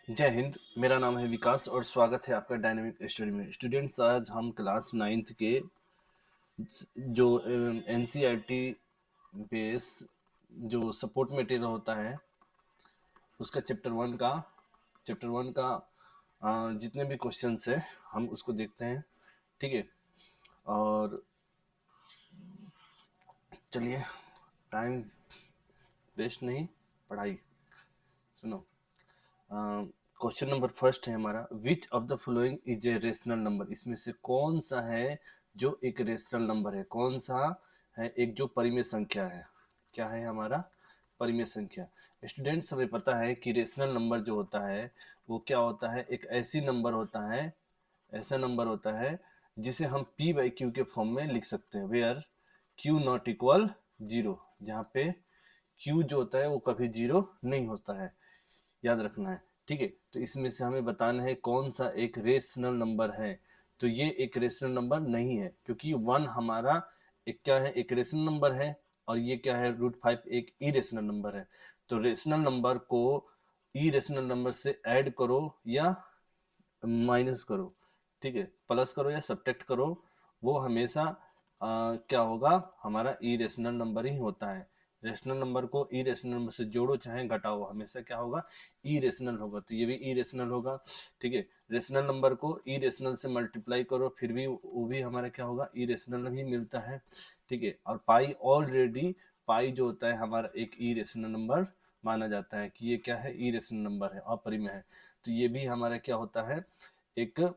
जय हिंद। मेरा नाम है विकास और स्वागत है आपका डायनेमिक स्टडी में। स्टूडेंट्स, आज हम क्लास 9th के जो एनसीईआरटी बेस जो सपोर्ट मटेरियल होता है उसका चैप्टर 1 का जितने भी क्वेश्चंस है हम उसको देखते हैं। ठीक है, और चलिए, टाइम वेस्ट नहीं, पढ़ाई सुनो। क्वेश्चन नंबर फर्स्ट है हमारा, which of the following is a rational number. इसमें से कौन सा है जो एक रेशनल नंबर है, कौन सा है एक जो परिमेय संख्या है। क्या है हमारा परिमेय संख्या। स्टूडेंट्स, हमें पता है कि रेशनल नंबर जो होता है वो क्या होता है, एक ऐसा नंबर होता है जिसे हम p बाई क्यू के फॉर्म में लिख सकते हैं, वेयर q नॉट इक्वल 0, जहाँ पे q जो होता है वो कभी 0 नहीं होता है, याद रखना है। ठीक है, तो इसमें से हमें बताना है कौन सा एक रेशनल नंबर है। तो ये एक रेशनल नंबर नहीं है, क्योंकि 1 हमारा एक क्या है, एक रेशनल नंबर है, और ये क्या है, √5 एक इरेशनल नंबर है। तो रेशनल नंबर को इरेशनल नंबर से ऐड करो या माइनस करो, ठीक है, प्लस करो या सब्ट्रैक्ट करो, वो हमेशा क्या होगा, हमारा इरेशनल नंबर ही होता है। रेशनल नंबर को इरेशनल नंबर से जोड़ो चाहे घटाओ, हमेशा क्या होगा, इरेशनल होगा। तो ये भी इरेशनल होगा। ठीक है, रेशनल नंबर को इरेशनल से मल्टीप्लाई करो, फिर भी वो भी हमारा क्या होगा, इरेशनल ही मिलता है। ठीक है, और पाई जो होता है हमारा एक इरेशनल नंबर माना जाता है कि ये क्या है, इरेशनल नंबर है, अपरिमेय है। तो ये भी हमारा क्या होता है, एक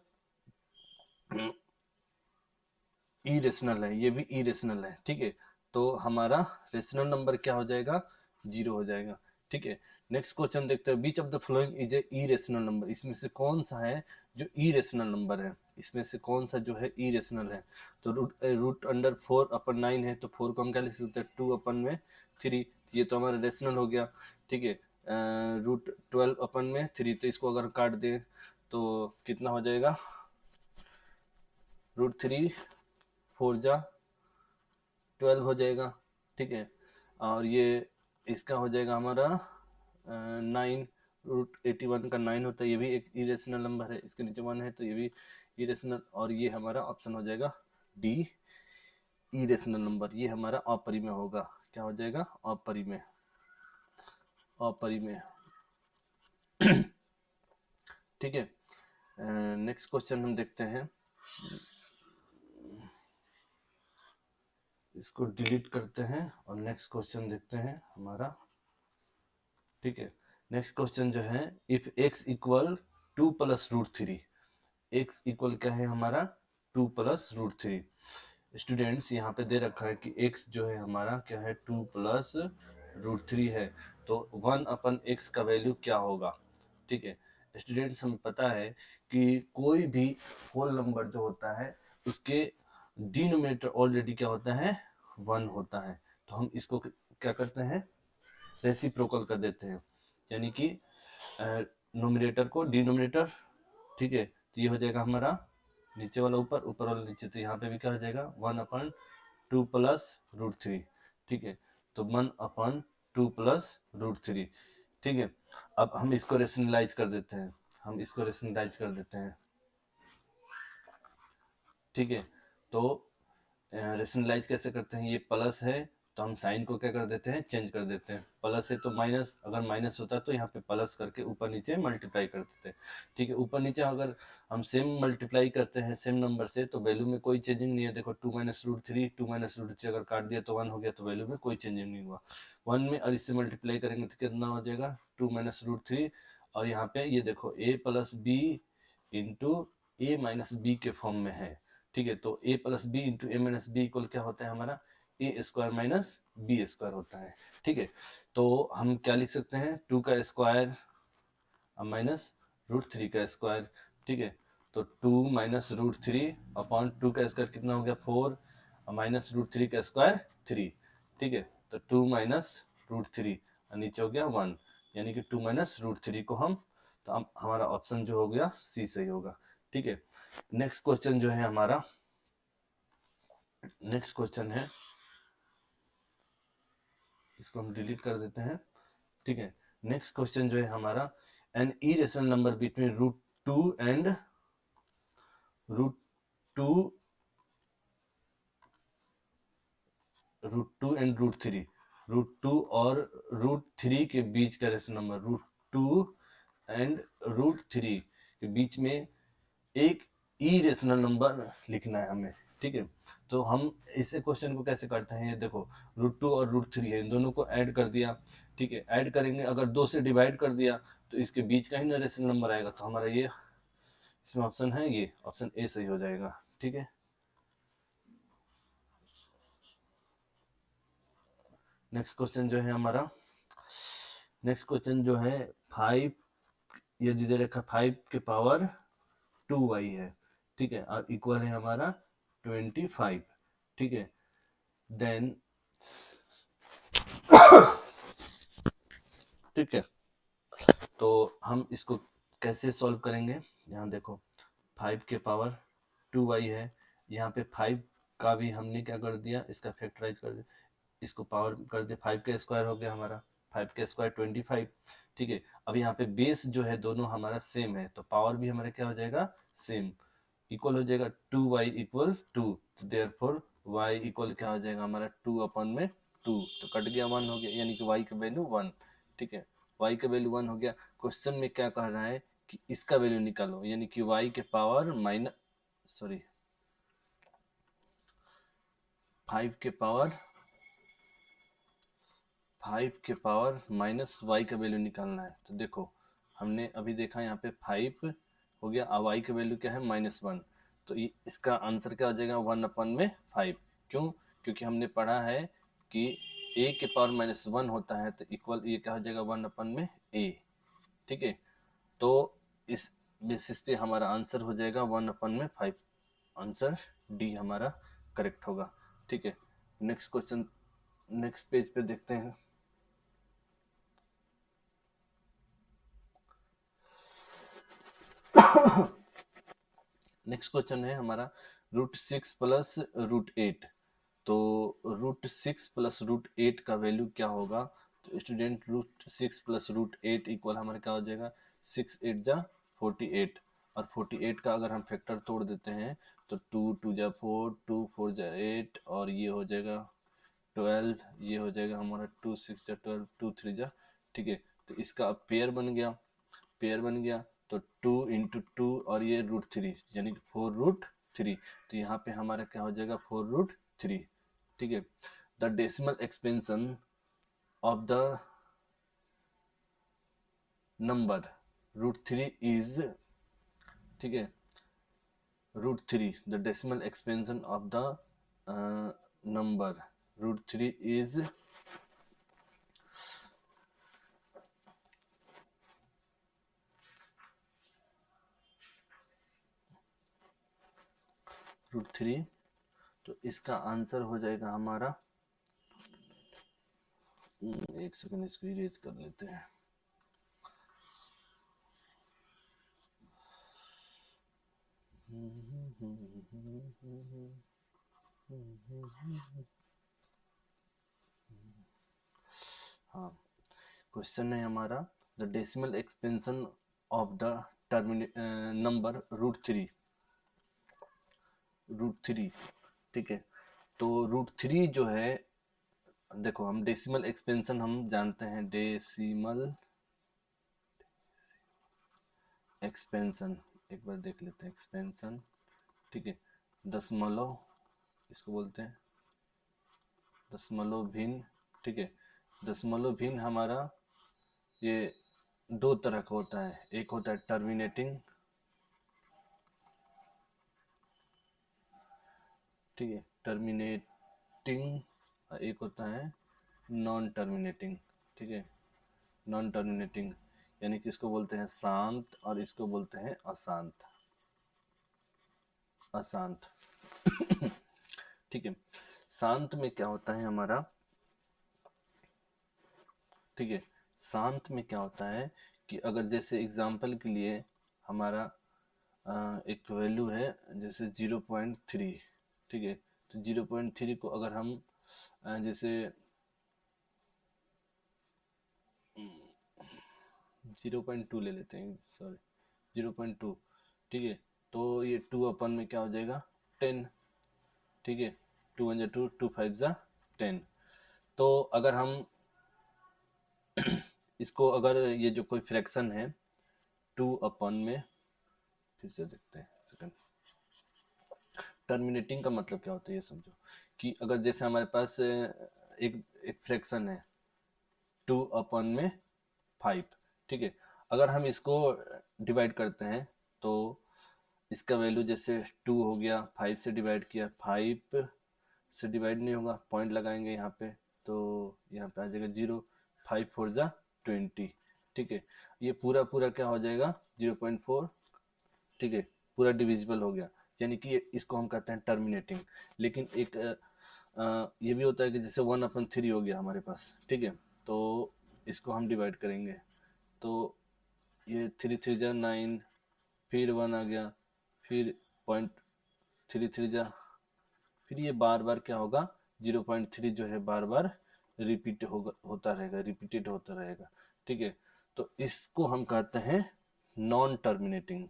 इरेशनल है, ये भी इरेशनल है। ठीक है, तो हमारा रेशनल नंबर क्या हो जाएगा, 0 हो जाएगा। ठीक है, नेक्स्ट क्वेश्चन देखते हैं, which of the following is a irrational number. इसमें से कौन सा है जो इरेशनल नंबर है, इसमें से कौन सा जो है इरेशनल है। तो रूट अंडर 4/9 है, तो 4 को हम क्या लिख सकते हैं, 2/3। ये तो हमारा रेशनल हो गया। ठीक है, √12/3, तो इसको अगर काट दें तो कितना हो जाएगा, √3 4 जा 12 हो जाएगा। ठीक है, और ये इसका हो जाएगा हमारा 9, √81 का 9 होता है, ये भी एक इरेशनल नंबर है। इसके नीचे 1 है तो ये भी इरेशनल, और ये हमारा ऑप्शन हो जाएगा डी, इरेशनल नंबर। ये हमारा अपरिमेय होगा। क्या हो जाएगा, अपरिमेय, अपरिमेय। ठीक है, नेक्स्ट क्वेश्चन हम देखते हैं, इसको डिलीट करते हैं और नेक्स्ट क्वेश्चन देखते हैं हमारा। ठीक है, नेक्स्ट क्वेश्चन जो है, if x equal 2 + √3, x equal क्या है हमारा, 2 + √3। स्टूडेंट्स, यहाँ पे दे रखा है कि x जो है हमारा क्या है, 2 + √3 है, तो 1/x का वैल्यू क्या होगा। ठीक है, स्टूडेंट्स, हमें पता है कि कोई भी होल नंबर जो होता है उसके डिनोमिनेटर ऑलरेडी क्या होता है, 1 होता है। तो हम इसको क्या करते हैं, रेसिप्रोकल कर देते हैं, यानी कि नोमिनेटर को डिनोमिनेटर। ठीक है, तो ये हो जाएगा हमारा नीचे वाला ऊपर, ऊपर वाला नीचे, तो यहाँ पे भी क्या हो जाएगा, 1/2 + √3। ठीक है, तो 1/2 + √3। ठीक है, अब हम इसको रेशनलाइज कर देते हैं, ठीक है, तो रेशनलाइज कैसे करते हैं, ये प्लस है तो हम साइन को क्या कर देते हैं, चेंज कर देते हैं। प्लस है तो माइनस, अगर माइनस होता तो यहाँ पे प्लस करके ऊपर नीचे मल्टीप्लाई कर देते हैं। ठीक है, ऊपर नीचे अगर हम सेम मल्टीप्लाई करते हैं सेम नंबर से तो वैल्यू में कोई चेंजिंग नहीं है। देखो 2 - √3, 2 - √3 अगर काट दिया तो 1 हो गया, तो वैल्यू में कोई चेंजिंग नहीं हुआ। 1 में और इससे मल्टीप्लाई करेंगे तो कितना हो जाएगा, 2 - √3, और यहाँ पे ये देखो a + b into a - b के फॉर्म में है। ठीक है, तो a + b into a - b equal क्या होता है हमारा, a² - b² होता है। ठीक है, तो हम क्या लिख सकते हैं, 2 का स्क्वायर माइनस √3 का स्क्वायर। ठीक है, तो 2 - √3/2 का स्क्वायर कितना हो गया, 4, माइनस √3 का स्क्वायर 3। ठीक है, तो 2 - √3 और नीचे हो गया 1, यानी कि 2 - √3 को हम, तो हम हमारा ऑप्शन जो हो गया सी सही होगा। ठीक है, नेक्स्ट क्वेश्चन जो है हमारा, नेक्स्ट क्वेश्चन है, इसको हम डिलीट कर देते हैं। ठीक है, नेक्स्ट क्वेश्चन जो है हमारा, an irrational number between root two and root two root three, root two और रूट थ्री के बीच का rational number, root two and root three के बीच में एक इरेशनल नंबर लिखना है हमें, ठीक है। तो हम इसे क्वेश्चन को कैसे करते हैं, ये देखो रूट टू और रूट थ्री है, इन दोनों को ऐड कर दिया, ठीक है। ऐड करेंगे, अगर दो से डिवाइड कर दिया तो इसके बीच का ही ना रेशनल नंबर आएगा, तो हमारा ये इसमें ऑप्शन है, ये ऑप्शन ए सही हो जाएगा, ठीक है। नेक्स्ट क्वेश्चन जो है हमारा, नेक्स्ट क्वेश्चन जो है 5, ये दे रखा 5 के पावर 2y है, ठीक है, और इक्वल है हमारा 25, ठीक है। देन ठीक है, तो हम इसको कैसे सॉल्व करेंगे, यहाँ देखो 5 के पावर 2y है, यहाँ पे 5 का भी हमने क्या कर दिया, इसका फैक्टराइज कर दिया, इसको पावर कर दिया, 5 का स्क्वायर हो गया हमारा, 5 का स्क्वायर 25, ठीक है। अब यहाँ पे बेस जो है दोनों हमारा सेम है, तो पावर भी हमारा क्या हो जाएगा, सेम, इक्वल हो जाएगा 2y equal 2, therefore y equal क्या हो जाएगा हमारा 2 अपन में 2, तो कट गया 1 हो गया, यानी कि y का वैल्यू 1, ठीक है, y का वैल्यू 1 हो गया। क्वेश्चन में क्या कह रहा है कि इसका वैल्यू निकालो, यानी कि y के पावर सॉरी 5 के पावर माइनस y का वैल्यू निकालना है। तो देखो हमने अभी देखा यहाँ पे 5 हो गया, अब y का वैल्यू क्या है -1, तो इसका आंसर क्या हो जाएगा 1/5, क्यों, क्योंकि हमने पढ़ा है कि a के पावर -1 होता है, तो इक्वल ये क्या हो जाएगा 1/a, ठीक है। तो इस बेसिस पे हमारा आंसर हो जाएगा 1/5, आंसर डी हमारा करेक्ट होगा, ठीक है। नेक्स्ट क्वेश्चन, नेक्स्ट पेज पे देखते हैं। नेक्स्ट क्वेश्चन है हमारा √6 प्लस √8, तो √6 प्लस √8 का वैल्यू क्या होगा, तो स्टूडेंट √6 प्लस √8 इक्वल हमारा क्या हो जाएगा, 6 8 जा 48, और 48 का अगर हम फैक्टर तोड़ देते हैं तो 2 2 जा 4, 2 4 जा 8, और ये हो जाएगा 12, ये हो जाएगा हमारा 2 6 जा 12, 2 3 जा, ठीक है। तो इसका अब पेयर बन गया, पेयर बन गया, तो 2 इंटू 2 और ये √3, यानी कि 4√3, तो यहाँ पे हमारा क्या हो जाएगा 4√3, ठीक है। The decimal expansion of the number √3 is, ठीक है, √3, the decimal expansion of the number √3 is √3, तो इसका आंसर हो जाएगा हमारा, एक सेकंड इसको इरेज कर लेते हैं, हाँ, क्वेश्चन है हमारा the decimal expansion of the number √3, ठीक है। तो √3 जो है, देखो हम डेसिमल एक्सपेंशन हम जानते हैं, डेसिमल एक्सपेंशन एक बार देख लेते हैं, एक्सपेंशन, ठीक है, दशमलव इसको बोलते हैं, दशमलव भिन्न, ठीक है। दशमलव भिन्न हमारा ये दो तरह का होता है, एक होता है टर्मिनेटिंग, ठीक है, टर्मिनेटिंग, एक होता है नॉन टर्मिनेटिंग, ठीक है, नॉन टर्मिनेटिंग, यानी कि इसको बोलते हैं शांत और इसको बोलते हैं अशांत, अशांत ठीक है। शांत में क्या होता है हमारा, ठीक है, शांत में क्या होता है कि अगर जैसे एग्जांपल के लिए हमारा एक वैल्यू है जैसे 0.3, ठीक है, तो 0.3 को अगर हम जैसे 0.2 ले लेते हैं, सॉरी 0.2, ठीक है। तो ये 2 अपन में क्या हो जाएगा 10, ठीक है। 2 1 2, 2 5 10। तो अगर हम इसको, अगर ये जो कोई फ्रैक्शन है 2 अपन में, फिर से देखते हैं सेकंड। टर्मिनेटिंग का मतलब क्या होता है ये समझो, कि अगर जैसे हमारे पास एक एक फ्रैक्शन है 2 अपन में 5, ठीक है। अगर हम इसको डिवाइड करते हैं तो इसका वैल्यू जैसे 2 हो गया, 5 से डिवाइड किया, 5 से डिवाइड नहीं होगा, पॉइंट लगाएंगे यहाँ पे, तो यहाँ पे आ जाएगा 0, 5 4 20, ठीक है। ये पूरा पूरा क्या हो जाएगा 0.4, ठीक है, पूरा डिविजिबल हो गया, यानी कि इसको हम कहते हैं टर्मिनेटिंग। लेकिन एक ये भी होता है कि जैसे 1/3 हो गया हमारे पास, ठीक है। तो इसको हम डिवाइड करेंगे तो ये 3 3 9, फिर 1 आ गया, फिर 0.33 फिर ये बार बार क्या होगा 0.3 जो है बार बार रिपीट होगा, होता रहेगा, रिपीटेड होता रहेगा, ठीक है। तो इसको हम कहते हैं नॉन टर्मिनेटिंग,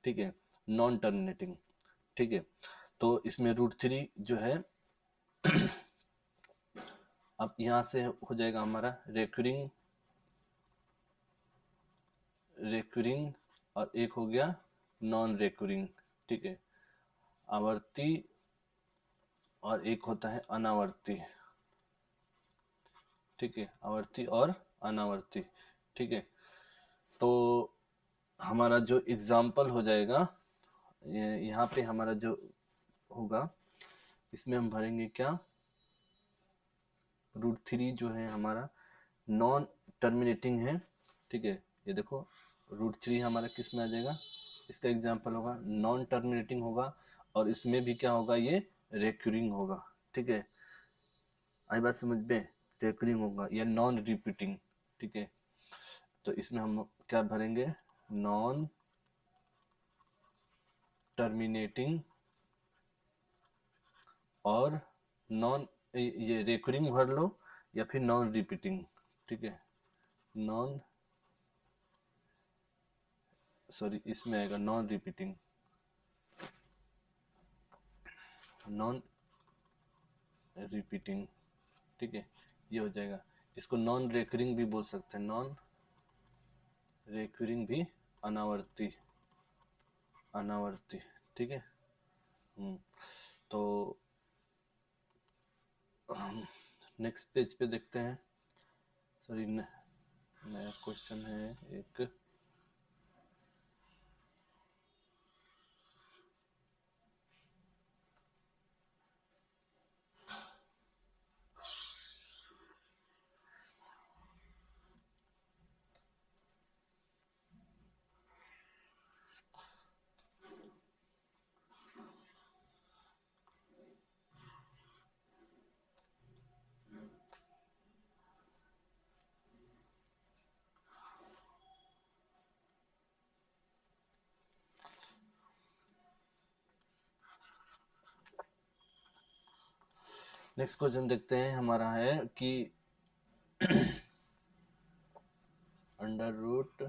ठीक है, नॉन टर्मिनेटिंग, ठीक है। तो इसमें √3 जो है अब यहाँ से हो जाएगा हमारा रेकरिंग, रेकरिंग, और एक हो गया नॉन रेकरिंग, ठीक है, आवर्ती, और एक होता है अनावर्ती, ठीक है, आवर्ती और अनावर्ती, ठीक है। तो हमारा जो एग्जाम्पल हो जाएगा यहाँ पे हमारा जो होगा, इसमें हम भरेंगे क्या, √3 जो है हमारा नॉन टर्मिनेटिंग है, ठीक है। ये देखो √3 हमारा किस में आ जाएगा, इसका एग्जाम्पल होगा नॉन टर्मिनेटिंग होगा, और इसमें भी क्या होगा ये रेक्यूरिंग होगा, ठीक है। आई बात समझ में, रेक्यूरिंग होगा या नॉन रिपीटिंग, ठीक है। तो इसमें हम क्या भरेंगे, नॉन टर्मिनेटिंग और नॉन, ये रेकरिंग भर लो या फिर नॉन रिपीटिंग, ठीक है, नॉन, सॉरी इसमें आएगा नॉन रिपीटिंग, नॉन रिपीटिंग, ठीक है, ये हो जाएगा। इसको नॉन रेकरिंग भी बोल सकते हैं, नॉन रेकरिंग भी, अनावर्ती, अनावर्ती, ठीक है। तो हम नेक्स्ट पेज पे देखते हैं, सॉरी नया क्वेश्चन है एक, नेक्स्ट क्वेश्चन देखते हैं, हमारा है कि अंडर रूट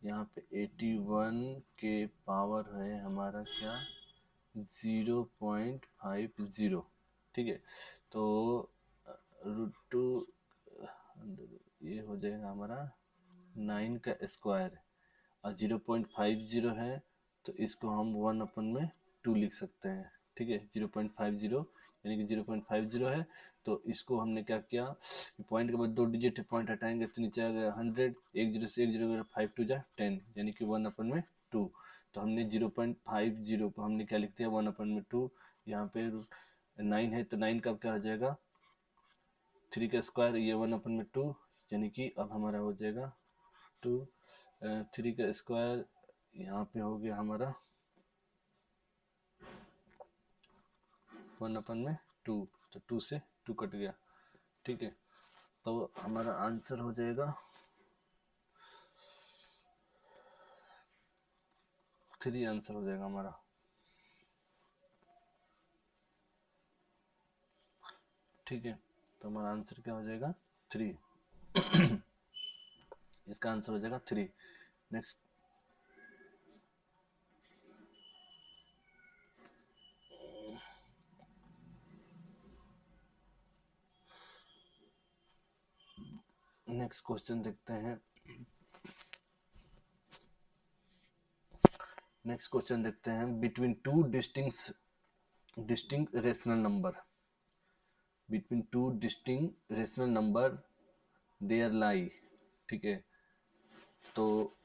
यहाँ पे 81 के पावर है हमारा क्या 0.50, ठीक है। तो √2 ये हो जाएगा हमारा 9 का स्क्वायर, और 0.50 है, तो इसको हम 1/2 लिख सकते हैं, ठीक है। 0.50 यानी कि 0.50 है, तो इसको हमने क्या किया, पॉइंट के बाद 2 डिजिट पॉइंट हटाएंगे तो नीचे आ गया 100, एक जीरो से एक जीरो, 5 2 10, यानी कि 1/2। तो हमने 0.50 को हमने क्या लिख दिया 1/2, यहाँ पे 9 है तो 9 का क्या हो जाएगा 3 का स्क्वायर, ये 1/2, यानी कि अब हमारा हो जाएगा 2, 3 का स्क्वायर, यहाँ पे हो गया हमारा 1/2, तो 2 से 2 कट गया, ठीक है। तो हमारा आंसर हो जाएगा 3, आंसर हो जाएगा हमारा, ठीक है। तो हमारा आंसर क्या हो जाएगा 3। इसका आंसर हो जाएगा 3। नेक्स्ट नेक्स्ट क्वेश्चन देखते हैं। नेक्स्ट क्वेश्चन देखते हैं, between two distinct rational number, between two distinct rational number there lie, ठीक है, तो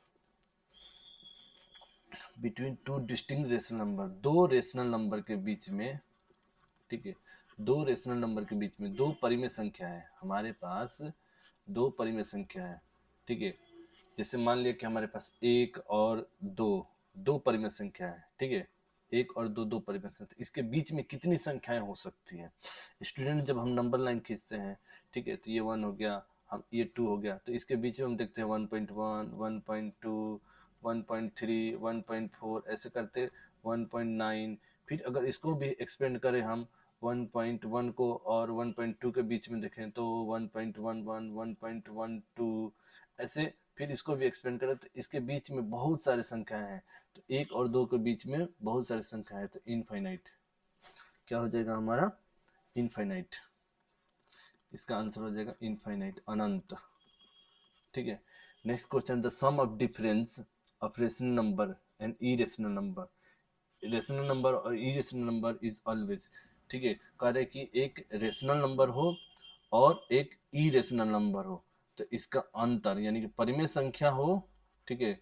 between two distinct rational number, दो रेशनल नंबर के बीच में, ठीक है, दो रेशनल नंबर के बीच में दो परिमेय संख्या है, हमारे पास दो परिमेय संख्या है, ठीक है, जैसे मान लिया कि हमारे पास एक और दो परिमेय संख्या है, ठीक है, एक और दो परिमेय संख्या, इसके बीच में कितनी संख्याएं हो सकती हैं। स्टूडेंट जब हम नंबर लाइन खींचते हैं, ठीक है, तो ये 1 हो गया, हम ये 2 हो गया, तो इसके बीच में हम देखते हैं 1.1, 1.2, 1.3, 1.4 ऐसे करते 1.9, फिर अगर इसको भी एक्सपेंड करें हम 1.1 को और 1.2 के बीच में देखें तो 1.11, 1.12 ऐसे, फिर इसको भी एक्सपेंड करें तो इसके बीच में बहुत सारी संख्याएं हैं, तो एक और दो के बीच में बहुत सारी संख्याएं हैं, तो इनफाइनाइट क्या हो जाएगा हमारा, इनफाइनाइट, इसका आंसर हो जाएगा इनफाइनाइट, अनंत, ठीक है। Next question, the sum of difference of rational number and irrational number, rational number और इरेशनल नंबर इज ऑलवेज, ठीक है, कह रहे कि एक रेशनल नंबर हो और एक इरेशनल नंबर हो, तो इसका अंतर यानी कि परिमेय संख्या हो, ठीक है,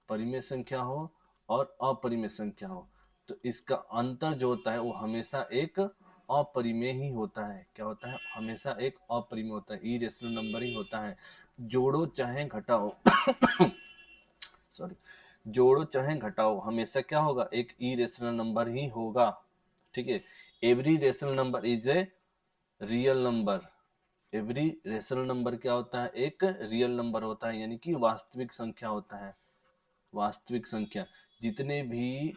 परिमेय संख्या हो और अपरिमेय संख्या हो, तो इसका अंतर जो होता है वो हमेशा एक अपरिमेय ही होता है, क्या होता है, हमेशा एक अपरिमेय होता है, इरेशनल नंबर ही होता है, जोड़ो चाहे घटाओ सॉरी, जोड़ो चाहे घटाओ हमेशा क्या होगा, एक इरेशनल नंबर ही होगा, ठीक है। Every rational number is a real number, every rational number क्या होता है, एक रियल नंबर होता है, यानी कि वास्तविक संख्या होता है, वास्तविक संख्या, जितने भी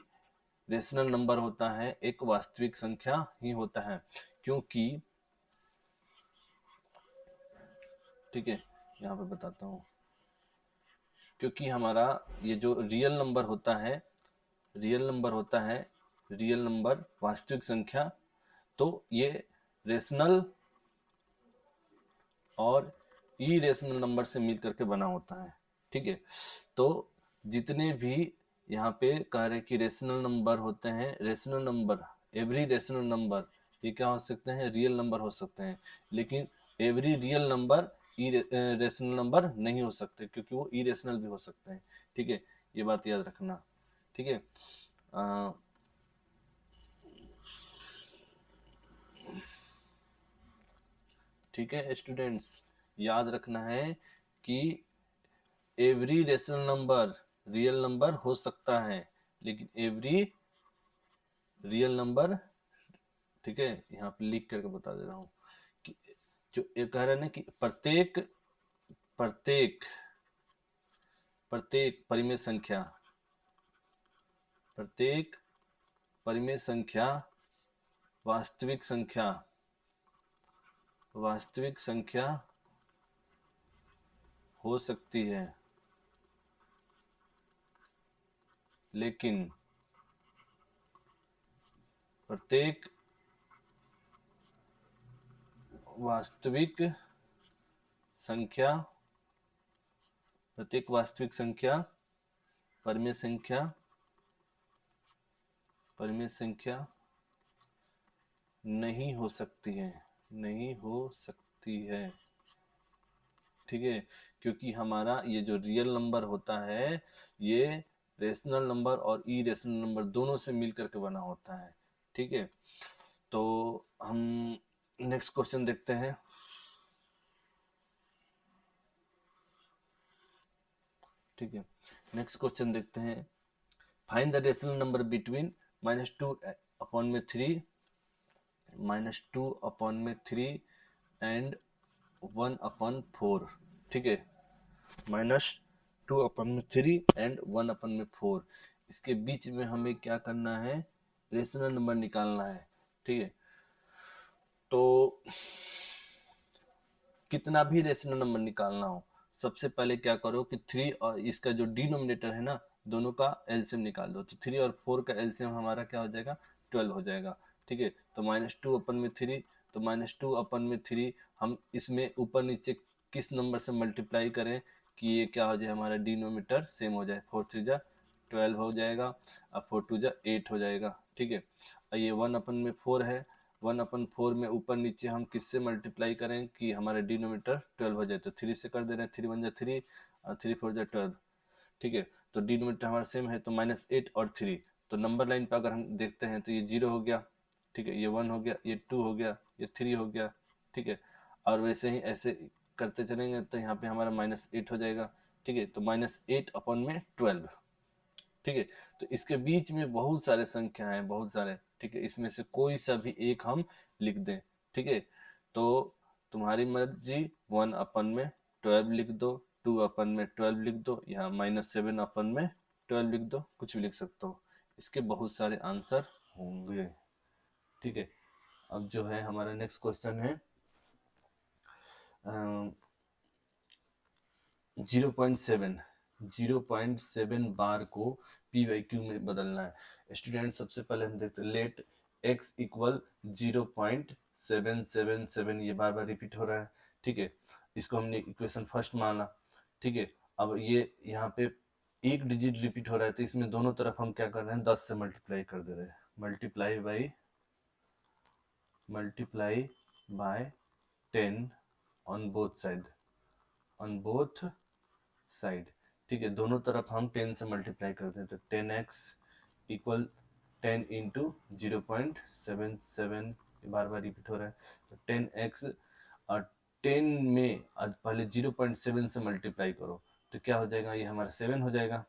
रेशनल नंबर होता है एक वास्तविक संख्या ही होता है, क्योंकि, ठीक है, यहाँ पे बताता हूँ, क्योंकि हमारा ये जो रियल नंबर होता है, रियल नंबर होता है, रियल नंबर वास्तविक संख्या, तो ये रेशनल और इरेशनल नंबर से मिल करके बना होता है, ठीक है। तो जितने भी यहाँ पे कह रहे कि रेशनल नंबर होते हैं, rational number, every rational number ये क्या हो सकते हैं, रियल नंबर हो सकते हैं, लेकिन every real number rational number नहीं हो सकते, क्योंकि वो इरेशनल भी हो सकते हैं, ठीक है, ये बात याद रखना, ठीक है। ठीक है स्टूडेंट्स, याद रखना है कि every rational number real number हो सकता है, लेकिन एवरी रियल नंबर, ठीक है, यहाँ पे लिख करके बता दे रहा हूँ कि जो ये कह रहा है ना कि प्रत्येक प्रत्येक प्रत्येक परिमेय संख्या, प्रत्येक परिमेय संख्या वास्तविक संख्या, वास्तविक संख्या हो सकती है, लेकिन प्रत्येक वास्तविक संख्या, प्रत्येक वास्तविक संख्या परिमेय संख्या, परिमेय संख्या नहीं हो सकती है, नहीं हो सकती है, ठीक है, क्योंकि हमारा ये जो रियल नंबर होता है ये रेशनल नंबर और इरेशनल नंबर दोनों से मिल करके बना होता है, ठीक है। तो हम नेक्स्ट क्वेश्चन देखते हैं, ठीक है, नेक्स्ट क्वेश्चन देखते हैं, find the rational number between -2/3, -2/3 and 1/4, ठीक है, -2/3 एंड 1/4, इसके बीच में हमें क्या करना है, रेशनल नंबर निकालना है, ठीक है। तो कितना भी रेशनल नंबर निकालना हो सबसे पहले क्या करो कि 3 और इसका जो डिनोमिनेटर है ना, दोनों का एलसीएम निकाल दो। तो 3 और 4 का एलसीएम हमारा क्या हो जाएगा, 12 हो जाएगा। ठीक है, तो -2 अपन में 3, तो -2 अपन में 3 हम इसमें ऊपर नीचे किस नंबर से मल्टीप्लाई करें कि ये क्या हो जाए, हमारा डिनोमिनेटर सेम हो जाए। 4 3 जा 12 हो जाएगा, अब 4 2 जा 8 हो जाएगा। ठीक है, और ये 1 अपन में 4 है, 1/4 में ऊपर नीचे हम किससे मल्टीप्लाई करें कि हमारा डिनोमिनेटर 12 हो जाए। तो 3 से कर दे रहे हैं, 3 1 जा 3 और 3 4 जा 12। ठीक है, तो डिनोमिनेटर हमारा सेम है, तो -8 और 3। तो नंबर लाइन पर अगर हम देखते हैं तो ये 0 हो गया। ठीक है, ये 1 हो गया, ये 2 हो गया, ये 3 हो गया। ठीक है, और वैसे ही ऐसे करते चलेंगे तो यहाँ पे हमारा -8 हो जाएगा। ठीक है, तो -8 अपन में 12। ठीक है, तो इसके बीच में बहुत सारे संख्या हैं, बहुत सारे। ठीक है, इसमें से कोई सा भी एक हम लिख दें। ठीक है, तो तुम्हारी मर्जी, 1 अपन में 12 लिख दो, 2 अपन में 12 लिख दो, यहाँ -7 अपन में 12 लिख दो, कुछ भी लिख सकते हो। इसके बहुत सारे आंसर होंगे। ठीक है, अब जो है हमारा नेक्स्ट क्वेश्चन है 0.7 बार को पी वाई क्यू में बदलना है। स्टूडेंट सबसे पहले हम देखते हैं, लेट x इक्वल 0.777, ये बार बार रिपीट हो रहा है। ठीक है, इसको हमने इक्वेशन फर्स्ट माना। ठीक है, अब ये यहाँ पे एक डिजिट रिपीट हो रहा है, तो इसमें दोनों तरफ हम क्या कर रहे हैं, 10 से मल्टीप्लाई कर दे रहे हैं। Multiply by 10 on both side. ठीक है, दोनों तरफ हम 10 से मल्टीप्लाई करते हैं, तो 10x इक्वल 10 इंटू 0.77, बार बार रिपीट हो रहा है। तो 10x और 10 में आज पहले 0.7 से मल्टीप्लाई करो, तो क्या हो जाएगा, ये हमारा 7 हो जाएगा।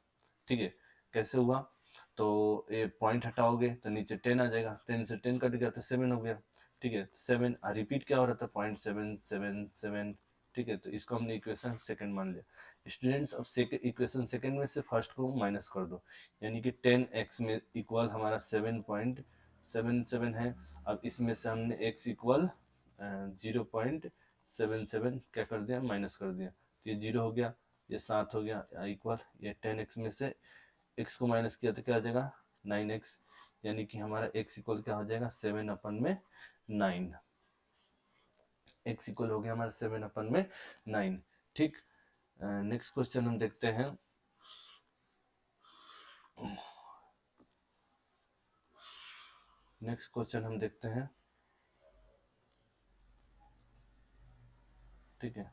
ठीक है, कैसे हुआ, तो ये पॉइंट हटाओगे तो नीचे 10 आ जाएगा, 10 से 10 कट गया तो 7 हो गया। ठीक है, 7 रिपीट क्या हो रहा था, 0.777। ठीक है, तो इसको हमने इक्वेशन सेकंड मान लिया। स्टूडेंट्स अब इक्वेशन सेकंड में से फर्स्ट को माइनस कर दो, यानी कि 10x में इक्वल हमारा 7.77 है। अब इसमें से हमने x इक्वल 0.77 क्या कर दिया, माइनस कर दिया, तो ये 0 हो गया, ये 7 हो गया, इक्वल ये 10x में से x को माइनस किया तो क्या हो जाएगा, 9x, यानी कि हमारा x इक्वल क्या हो जाएगा, 7 अपन में 9। x इक्वल हो गया हमारा 7 अपन में 9। ठीक, नेक्स्ट क्वेश्चन हम देखते हैं। नेक्स्ट क्वेश्चन हम देखते हैं। ठीक है,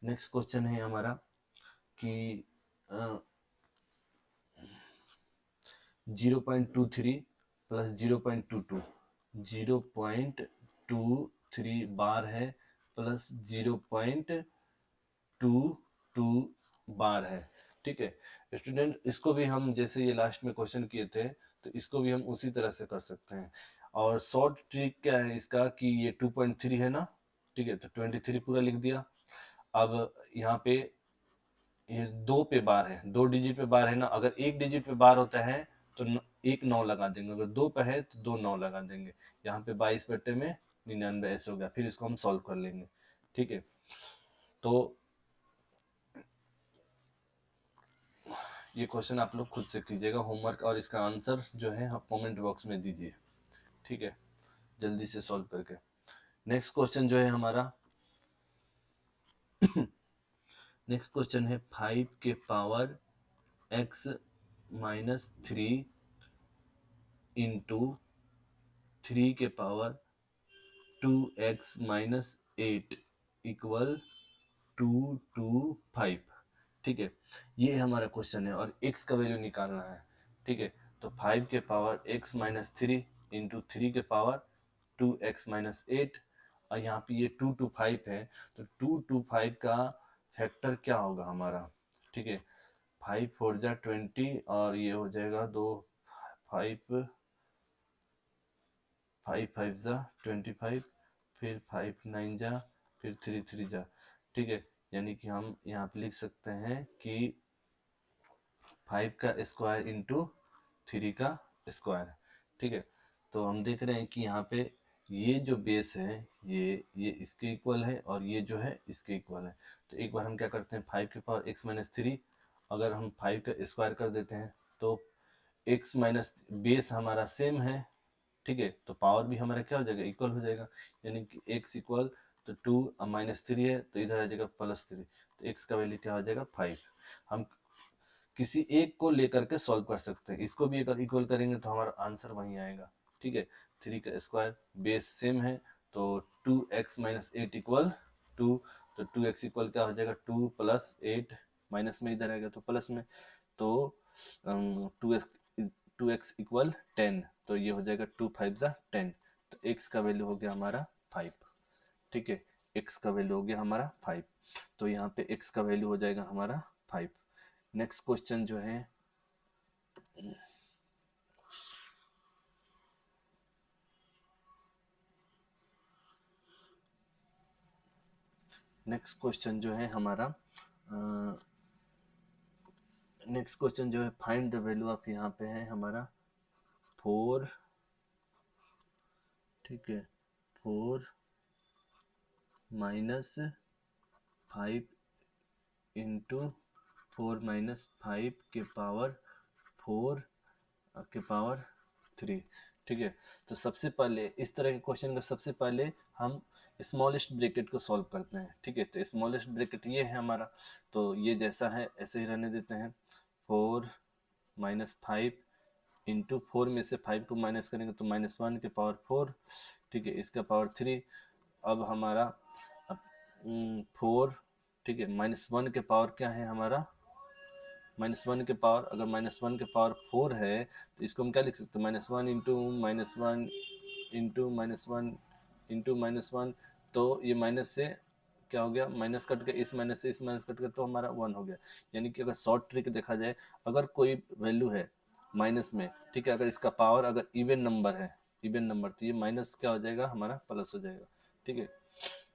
नेक्स्ट क्वेश्चन है हमारा कि 0.23 प्लस 0.22, 0.23 बार है प्लस 0.22 बार है। ठीक है स्टूडेंट, इसको भी हम जैसे ये लास्ट में क्वेश्चन किए थे, तो इसको भी हम उसी तरह से कर सकते हैं। और शॉर्ट ट्रिक क्या है इसका कि ये 2.3 है ना। ठीक है, तो 23 पूरा लिख दिया। अब यहाँ पे ये 2 पे बार है, 2 डिजिट पे बार है ना, अगर एक डिजिट पे बार होता है तो एक 9 लगा देंगे, अगर 2 पे है तो 2 9 लगा देंगे। यहाँ पे 22/99 ऐसे हो गया, फिर इसको हम सॉल्व कर लेंगे। ठीक है, तो ये क्वेश्चन आप लोग खुद से कीजिएगा होमवर्क, और इसका आंसर जो है आप कमेंट बॉक्स में दीजिए। ठीक है, जल्दी से सॉल्व करके। नेक्स्ट क्वेश्चन जो है हमारा नेक्स्ट क्वेश्चन है 5 के पावर x माइनस 3 इंटू 3 के पावर 2x माइनस 8 इक्वल 225। ठीक है, ये हमारा क्वेश्चन है और x का वैल्यू निकालना है। ठीक है, तो 5 के पावर x माइनस 3 इंटू 3 के पावर 2x माइनस 8, और यहाँ पे ये 225 है, तो 225 का फैक्टर क्या होगा हमारा। ठीक है, 5 4 जा 20 और ये हो जाएगा 2 5 5 5 जा 25, फिर 5 9 जा, फिर 3 3 जा। ठीक है, यानी कि हम यहाँ पे लिख सकते हैं कि 5 का स्क्वायर इंटू 3 का स्क्वायर। ठीक है, तो हम देख रहे हैं कि यहाँ पे ये जो बेस है ये इसके इक्वल है और ये जो है इसके इक्वल है। तो एक बार हम क्या करते हैं 5 की पावर x माइनस 3, अगर हम 5 का स्क्वायर कर देते हैं तो x माइनस बेस हमारा सेम है, ठीक है, तो पावर भी हमारा क्या हो जाएगा, इक्वल हो जाएगा, यानी कि x इक्वल तो 2 माइनस 3 है तो इधर आ जाएगा +3, तो x का वैल्यू क्या हो जाएगा 5। हम किसी एक को लेकर के सॉल्व कर सकते हैं, इसको भी अगर इक्वल करेंगे तो हमारा आंसर वहीं आएगा, ठीक है। 3 का स्क्वायर बेस सेम है तो 2x माइनस 8 इक्वल 2, तो 2x इक्वल क्या हो जाएगा 2 प्लस 8, माइनस में इधर आएगा तो प्लस में, तो 2x इक्वल 10, तो ये हो जाएगा 2 5 जा 10, तो x का वैल्यू हो गया हमारा 5, ठीक है, x का वैल्यू हो गया हमारा 5, तो यहाँ पे x का वैल्यू हो जाएगा हमारा 5। नेक्स्ट क्वेश्चन जो है नेक्स्ट क्वेश्चन जो है हमारा नेक्स्ट क्वेश्चन जो है फाइंड द वैल्यू ऑफ, यहाँ पे है हमारा 4, ठीक है, 4 माइनस 5 इंटू 4 माइनस 5 के पावर 4 के पावर 3, ठीक है। तो सबसे पहले इस तरह के क्वेश्चन का सबसे पहले हम स्मॉलेस्ट ब्रैकेट को सॉल्व करते हैं, ठीक है, तो स्मॉलेस्ट ब्रैकेट ये है हमारा, तो ये जैसा है ऐसे ही रहने देते हैं, 4 माइनस 5 इंटू 4 में से 5 को माइनस करेंगे तो -1 के पावर 4, ठीक है, इसका पावर 3, अब हमारा 4, ठीक है, -1 के पावर क्या है हमारा, -1 के पावर, अगर -1 के पावर 4 है तो इसको हम क्या लिख सकते हैं, -1 इंटू -1 इंटू -1 इंटू -1, तो ये माइनस से क्या हो गया, माइनस कट के इस माइनस से इस माइनस कट के तो हमारा 1 हो गया। यानी कि अगर शॉर्ट ट्रिक देखा जाए, अगर कोई वैल्यू है माइनस में, ठीक है, अगर इसका पावर अगर इवन नंबर है, इवन नंबर, तो ये माइनस क्या हो जाएगा हमारा प्लस हो जाएगा, ठीक है।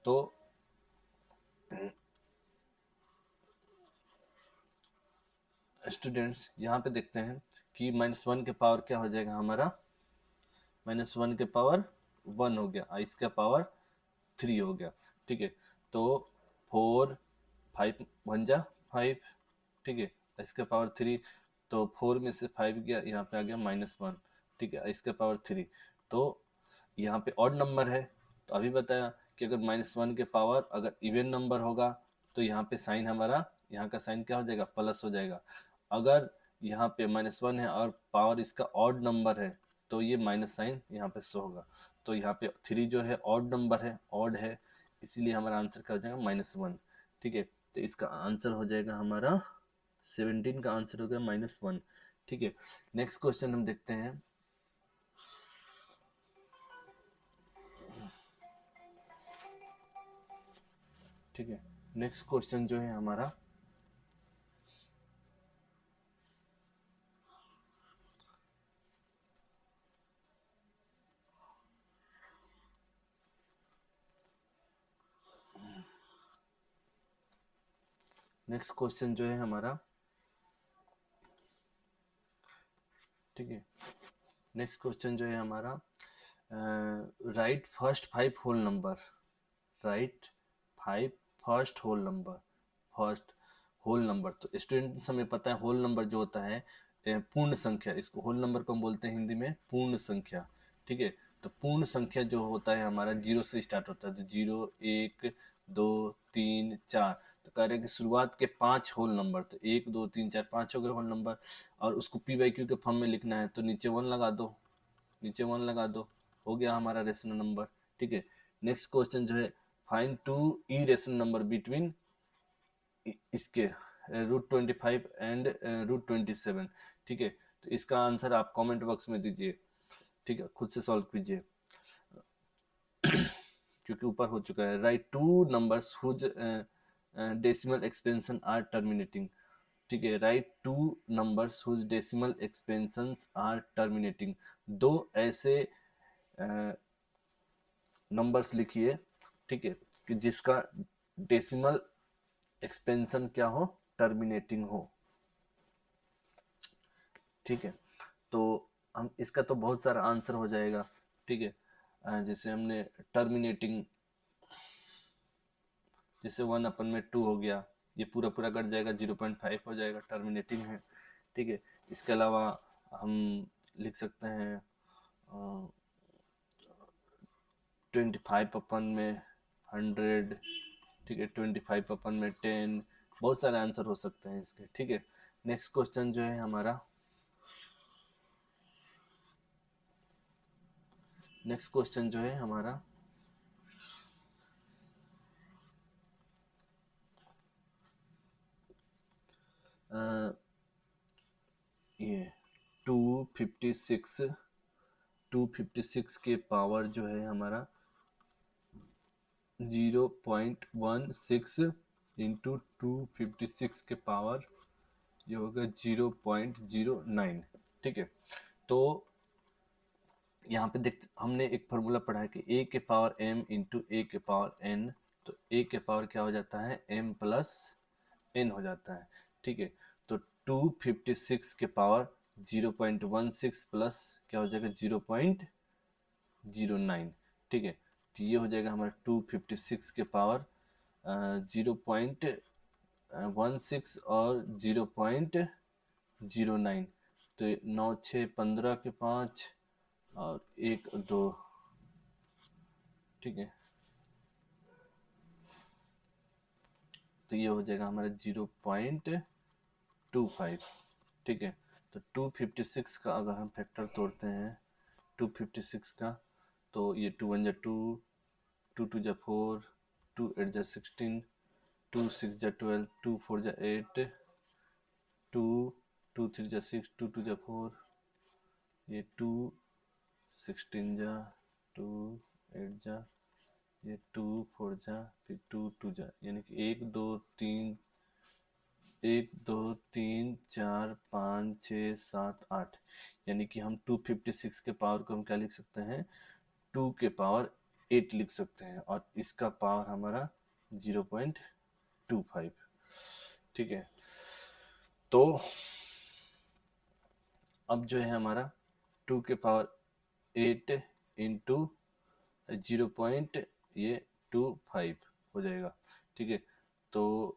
तो स्टूडेंट्स यहाँ पे देखते हैं कि -1 के पावर क्या हो जाएगा हमारा, -1 के पावर 1 हो गया, इसका पावर 3 हो गया, ठीक है, तो 4 5 1 जा 5, ठीक है, इसका पावर 3, तो 4 में से 5 गया, यहाँ पे आ गया -1, ठीक है, इसका पावर 3, तो यहाँ पे ऑड नंबर है, तो अभी बताया कि अगर -1 के पावर अगर इवन नंबर होगा तो यहाँ पे साइन हमारा, यहाँ का साइन क्या हो जाएगा, प्लस हो जाएगा। अगर यहाँ पे -1 है और पावर इसका ऑड नंबर है तो ये माइनस साइन यहाँ पे शो होगा, तो यहाँ पे 3 जो है ऑड नंबर है, ऑड है, इसीलिए हमारा आंसर क्या हो जाएगा -1, ठीक है, तो इसका आंसर हो जाएगा हमारा 17 का आंसर हो गया -1, ठीक है। नेक्स्ट क्वेश्चन हम देखते हैं, ठीक है, नेक्स्ट क्वेश्चन जो है हमारा नेक्स्ट क्वेश्चन जो है हमारा, ठीक है, नेक्स्ट क्वेश्चन जो है हमारा, write first 5 whole number, write 5 first whole number, first whole number, तो स्टूडेंट हमें पता है होल नंबर जो होता है पूर्ण संख्या, इसको होल नंबर को हम बोलते हैं हिंदी में पूर्ण संख्या, ठीक है, तो पूर्ण संख्या जो होता है हमारा 0 से स्टार्ट होता है, तो 0 1 2 3 4, तो कह रहे हैं कि शुरुआत के 5 होल नंबर, तो 1 2 3 4 5 हो गए होल नंबर, और उसको पी बाई क्यू के फॉर्म में लिखना है तो नीचे 1 लगा दो, नीचे 1 लगा दो, हो गया हमारा रेशनल नंबर, ठीक है। नेक्स्ट क्वेश्चन जो है फाइंड 2 इरेशनल नंबर बिटवीन इसके √25 एंड √27, ठीक है, तो इसका आंसर आप कमेंट बॉक्स में दीजिए, ठीक है, खुद से सॉल्व कीजिए क्योंकि ऊपर हो चुका है। Write 2 numbers whose decimal expansion are terminating, ठीक है, write 2 numbers whose decimal expansions are terminating, दो ऐसे नंबर्स लिखिए, ठीक है, कि जिसका डेसिमल एक्सपेंशन क्या हो, टर्मिनेटिंग हो, ठीक है, तो हम इसका तो बहुत सारा आंसर हो जाएगा, ठीक है, जैसे हमने टर्मिनेटिंग, जैसे 1/2 हो गया, ये पूरा पूरा कट जाएगा, 0.5 हो जाएगा, टर्मिनेटिंग है। ठीक है, इसके अलावा हम लिख सकते हैं 25/100। ठीक है, 25/10। बहुत सारे आंसर हो सकते हैं इसके। ठीक है, नेक्स्ट क्वेश्चन जो है हमारा, नेक्स्ट क्वेश्चन जो है हमारा ये 256 के पावर जो है हमारा 0.16 इंटू 256 के पावर ये होगा 0.09। ठीक है, तो यहाँ पे देख हमने एक फॉर्मूला पढ़ा है कि a के पावर m इंटू ए के पावर n, तो a के पावर क्या हो जाता है m प्लस n हो जाता है। ठीक है, तो 256 के पावर 0.16 प्लस क्या हो जाएगा 0.09। ठीक है, तो ये हो जाएगा हमारा 256 के पावर 0.16 और 0.09, तो 9 6 15 के 5 और 1 2। ठीक है, तो ये हो जाएगा हमारा 0.25। ठीक है, तो 256 का अगर हम फैक्टर तोड़ते हैं 256 का, तो ये 2 1 2, 2 2 4, 2 8 16, 2 6 12, 2 4 8, 2 2 3 6, 2 2 4, ये 2 16 2 8 ये 2 4 फिर 2 2 यानी कि 1 2 3 1 2 3 4 5 6 7 8, यानी कि हम 256 के पावर को हम क्या लिख सकते हैं 2 के पावर 8 लिख सकते हैं, और इसका पावर हमारा 0.25। ठीक है, तो अब जो है हमारा 2 के पावर 8 इंटू 0.25 हो जाएगा। ठीक है, तो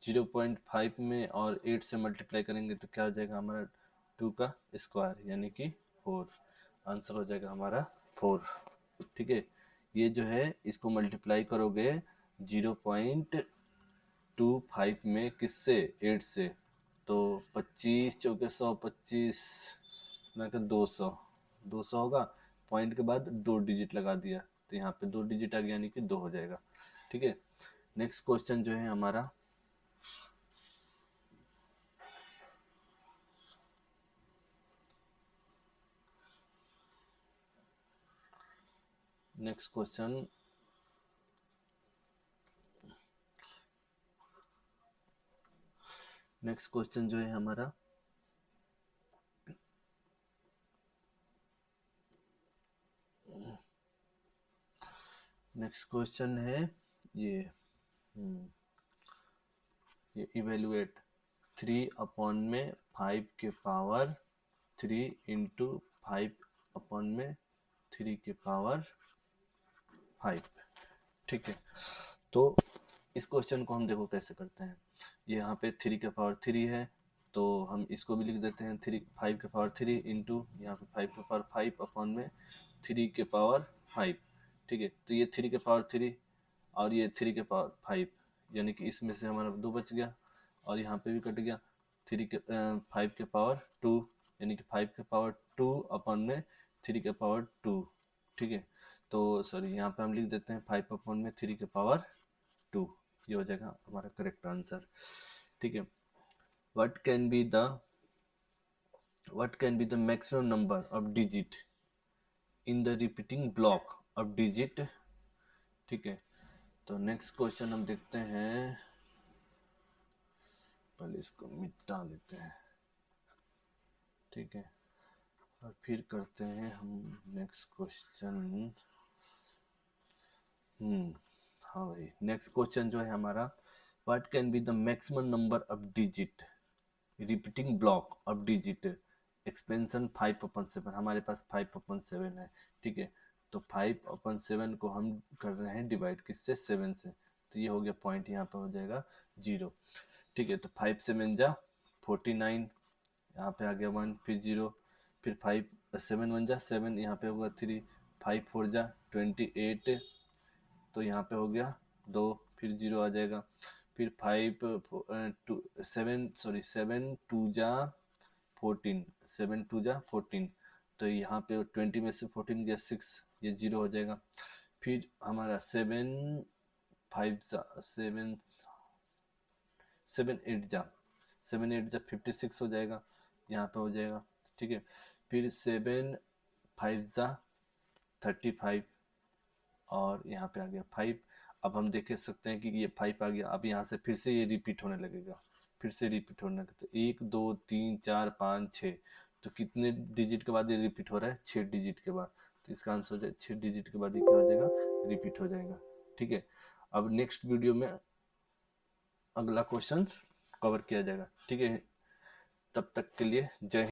0.5 में और 8 से मल्टीप्लाई करेंगे तो क्या हो जाएगा हमारा 2 का स्क्वायर यानी कि 4। आंसर हो जाएगा हमारा 4। ठीक है, ये जो है इसको मल्टीप्लाई करोगे 0.25 में किससे 8 से, तो 25 चौके 100, 25 ना कि 200, 200 होगा, पॉइंट के बाद 2 डिजिट लगा दिया तो यहाँ पे 2 डिजिट आ गया यानी कि 2 हो जाएगा। ठीक है, नेक्स्ट क्वेश्चन जो है हमारा, नेक्स्ट क्वेश्चन जो है हमारा नेक्स्ट क्वेश्चन है ये इवेलुएट 3/5 के पावर 3 इंटू 5/3 के पावर 5। ठीक है, तो इस क्वेश्चन को हम देखो कैसे करते हैं। ये यहाँ पे 3 के पावर 3 है, तो हम इसको भी लिख देते हैं 5 के पावर 3 इंटू यहाँ पे 5 के पावर 5/3 के पावर 5। ठीक है, तो ये 3 के पावर 3 और ये 3 के पावर 5, यानी कि इसमें से हमारा 2 बच गया और यहाँ पे भी कट गया। 5 के पावर 2 यानी कि 5 के पावर 2/3 के पावर 2। ठीक है, तो सॉरी यहाँ पे हम लिख देते हैं 5/3 के पावर 2, ये हो जाएगा हमारा करेक्ट आंसर। ठीक है, what can be the maximum number of digit in the repeating block of digit। ठीक है, तो नेक्स्ट क्वेश्चन हम देखते हैं, पहले इसको मिटा लेते हैं। ठीक है, और फिर करते हैं हम नेक्स्ट क्वेश्चन। हाँ भाई, नेक्स्ट क्वेश्चन जो है हमारा, what can be the maximum number of digit repeating block of digit expansion 5/7, हमारे पास 5/7 है, ठीक है। तो 5/7 को हम कर रहे हैं डिवाइड किससे, 7 से, तो ये हो गया पॉइंट, यहाँ पर हो जाएगा 0, ठीक है। तो 5 7 जा 49, यहाँ पे आ गया 1, फिर 0, फिर 5 7 1 जा 7, यहाँ पे होगा 3, 5 4 जा 28, तो यहाँ पे हो गया 2, फिर 0 आ जाएगा, फिर 7 2 जा 14, 7 2 जा 14, तो यहाँ पे 20 में से 14 गया 6, ये 0 हो जाएगा। फिर हमारा 7 8 जा 56 हो जाएगा, यहाँ पे हो जाएगा, ठीक है। फिर 7 5 जा 35, और यहाँ पे आ गया 5। अब हम देख सकते हैं कि ये 5 आ गया, अब यहाँ से फिर से ये रिपीट होने लगेगा, फिर से रिपीट होने लगेगा, तो 1 2 3 4 5 6, तो कितने डिजिट के बाद ये रिपीट हो रहा है, 6 डिजिट के बाद, तो इसका आंसर हो जाए 6 डिजिट के बाद ये क्या हो जाएगा, रिपीट हो जाएगा, ठीक है। अब नेक्स्ट वीडियो में अगला क्वेश्चन कवर किया जाएगा, ठीक है। तब तक के लिए जय हिंद।